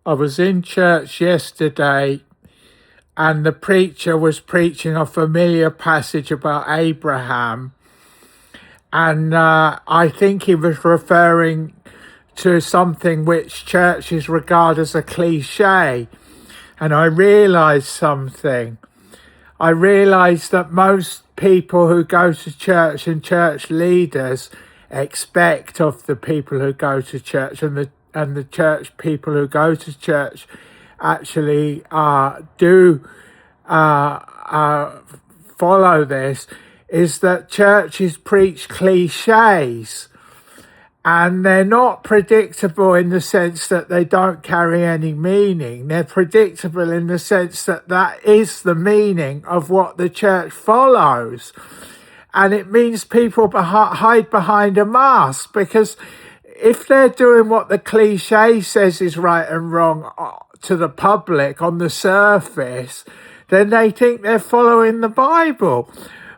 I was in church yesterday and the preacher was preaching a familiar passage about Abraham. And I think he was referring to something which churches regard as a cliche. And I realised something. I realised that most people who go to church and church leaders expect of the people who go to church, and the church people who go to church actually do follow this, is that churches preach cliches, and they're not predictable in the sense that they don't carry any meaning. They're predictable in the sense that that is the meaning of what the church follows. And it means people hide behind a mask, because if they're doing what the cliche says is right and wrong to the public on the surface, then they think they're following the Bible.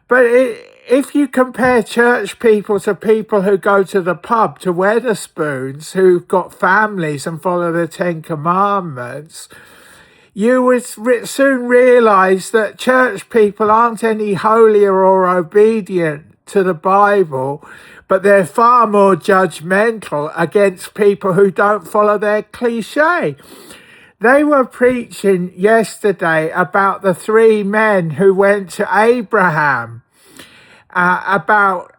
But if you compare church people to people who go to the pub, to Wetherspoons, who've got families and follow the Ten Commandments, you would soon realise that church people aren't any holier or obedient to the Bible, but they're far more judgmental against people who don't follow their cliche. They were preaching yesterday about the three men who went to Abraham about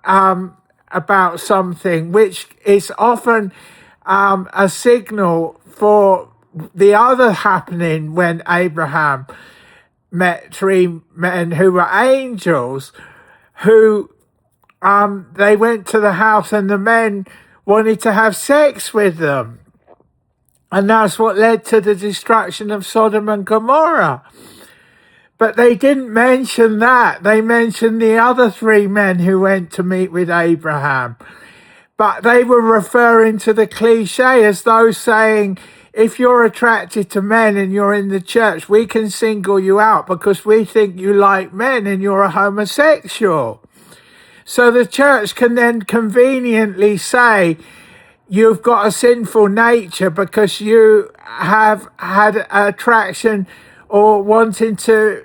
something which is often a signal for the other happening when Abraham met three men who were angels, who they went to the house and the men wanted to have sex with them. And that's what led to the destruction of Sodom and Gomorrah. But they didn't mention that. They mentioned the other three men who went to meet with Abraham. But they were referring to the cliche as though saying, if you're attracted to men and you're in the church, we can single you out because we think you like men and you're a homosexual. So the church can then conveniently say, you've got a sinful nature because you have had attraction or wanting to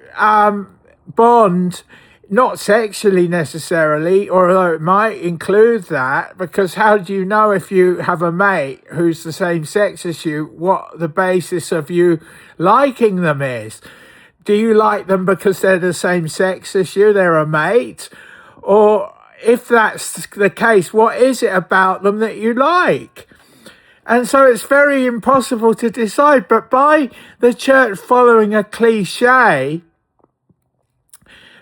bond, not sexually necessarily, although it might include that, because how do you know if you have a mate who's the same sex as you, what the basis of you liking them is? Do you like them because they're the same sex as you, they're a mate? Or if that's the case, what is it about them that you like? And so it's very impossible to decide. But by the church following a cliche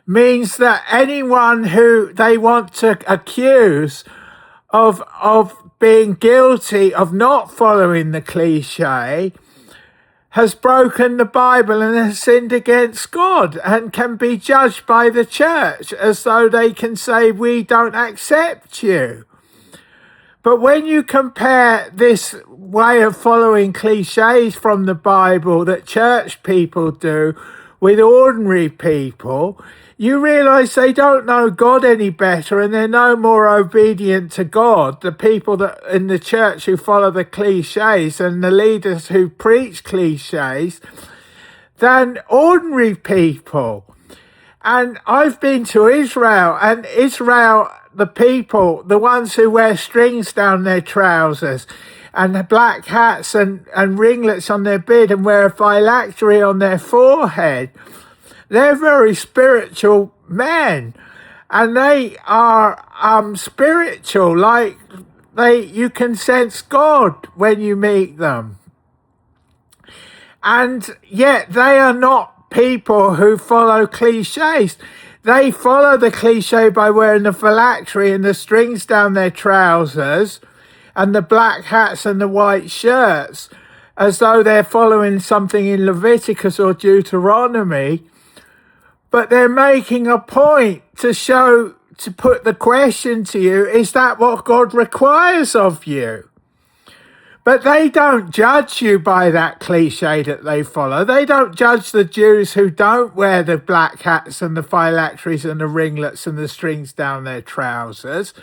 means that anyone who they want to accuse of being guilty of not following the cliche has broken the Bible and has sinned against God and can be judged by the church as though they can say, we don't accept you. But when you compare this way of following cliches from the Bible that church people do with ordinary people, you realise they don't know God any better and they're no more obedient to God, the people that in the church who follow the cliches and the leaders who preach cliches, than ordinary people. And I've been to Israel, and Israel, the people, the ones who wear strings down their trousers and black hats and ringlets on their beard and wear a phylactery on their forehead, they're very spiritual men, and they are spiritual, like you can sense God when you meet them. And yet they are not people who follow cliches. They follow the cliche by wearing the phylactery and the strings down their trousers and the black hats and the white shirts, as though they're following something in Leviticus or Deuteronomy. But they're making a point to put the question to you, is that what God requires of you? But they don't judge you by that cliche that they follow. They don't judge the Jews who don't wear the black hats and the phylacteries and the ringlets and the strings down their trousers.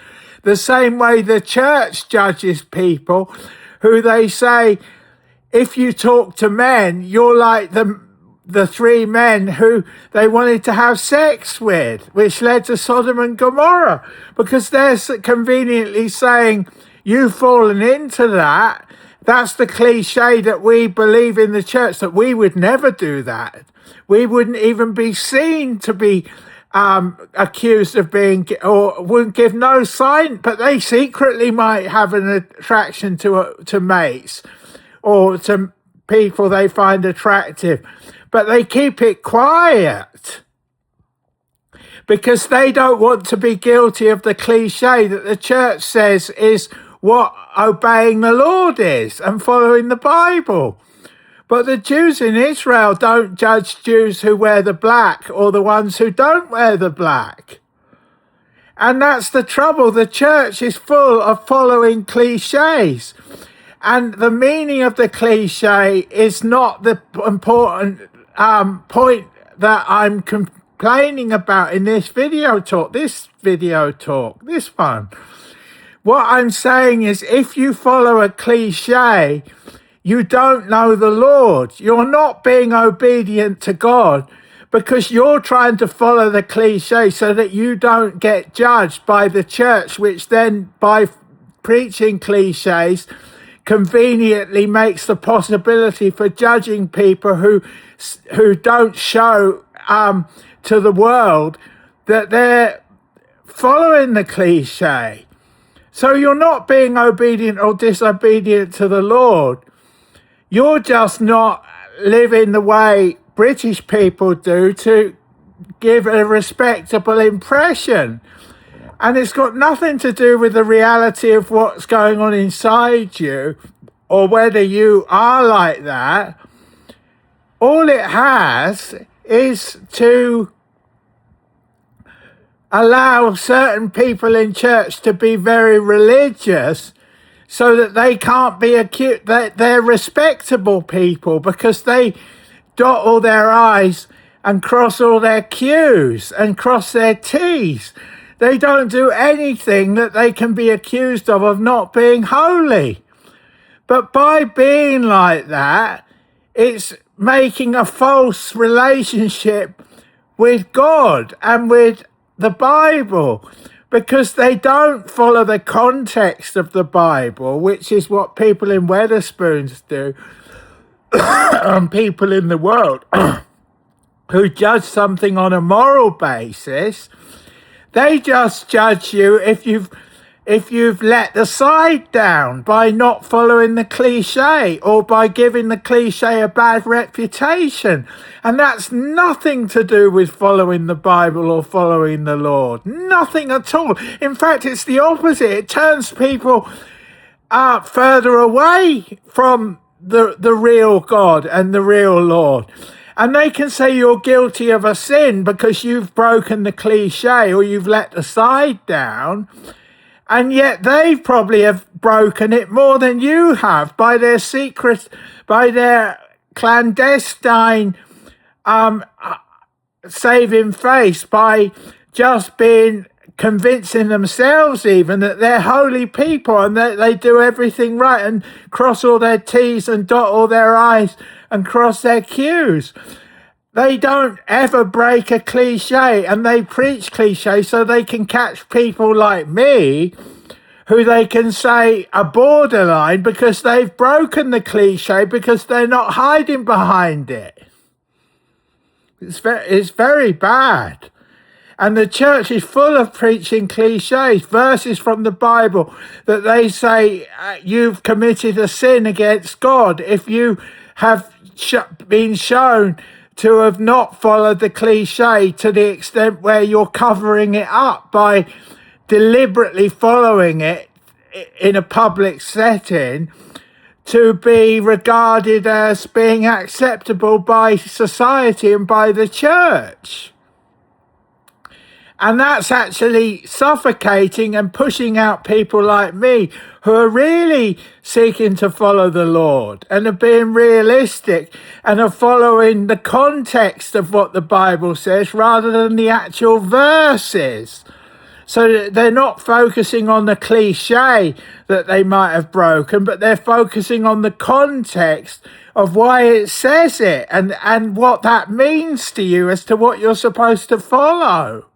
The same way the church judges people who they say, if you talk to men, you're like the three men who they wanted to have sex with, which led to Sodom and Gomorrah, because they're conveniently saying, you've fallen into that. That's the cliche that we believe in the church, that we would never do that. We wouldn't even be seen to be accused of being, or wouldn't give no sign, but they secretly might have an attraction to mates or to people they find attractive, but they keep it quiet because they don't want to be guilty of the cliche that the church says is what obeying the Lord is and following the Bible. But the Jews in Israel don't judge Jews who wear the black or the ones who don't wear the black. And that's the trouble. The church is full of following cliches. And the meaning of the cliche is not the important point that I'm complaining about in this one. What I'm saying is, if you follow a cliche, you don't know the Lord. You're not being obedient to God because you're trying to follow the cliche so that you don't get judged by the church, which then, by preaching cliches, conveniently makes the possibility for judging people who don't show to the world that they're following the cliche. So you're not being obedient or disobedient to the Lord. You're just not living the way British people do to give a respectable impression. And it's got nothing to do with the reality of what's going on inside you or whether you are like that. All it has is to allow certain people in church to be very religious so that they can't be accused, that they're respectable people because they dot all their I's and cross all their Q's and cross their T's. They don't do anything that they can be accused of not being holy. But by being like that, it's making a false relationship with God and with the Bible, because they don't follow the context of the Bible, which is what people in Wetherspoons do, and people in the world who judge something on a moral basis. They just judge you if you've let the side down by not following the cliche or by giving the cliche a bad reputation. And that's nothing to do with following the Bible or following the Lord. Nothing at all. In fact, it's the opposite. It turns people further away from the real God and the real Lord. And they can say you're guilty of a sin because you've broken the cliche or you've let the side down. And yet they probably have broken it more than you have by their secret, by their clandestine saving face, by just being convincing themselves even that they're holy people and that they do everything right and cross all their T's and dot all their I's and cross their Q's. They don't ever break a cliche, and they preach cliches so they can catch people like me who they can say are borderline because they've broken the cliche because they're not hiding behind it. It's very bad. And the church is full of preaching cliches, verses from the Bible that they say you've committed a sin against God if you have been shown to have not followed the cliche to the extent where you're covering it up by deliberately following it in a public setting to be regarded as being acceptable by society and by the church. And that's actually suffocating and pushing out people like me who are really seeking to follow the Lord and are being realistic and are following the context of what the Bible says rather than the actual verses. So they're not focusing on the cliche that they might have broken, but they're focusing on the context of why it says it and what that means to you as to what you're supposed to follow.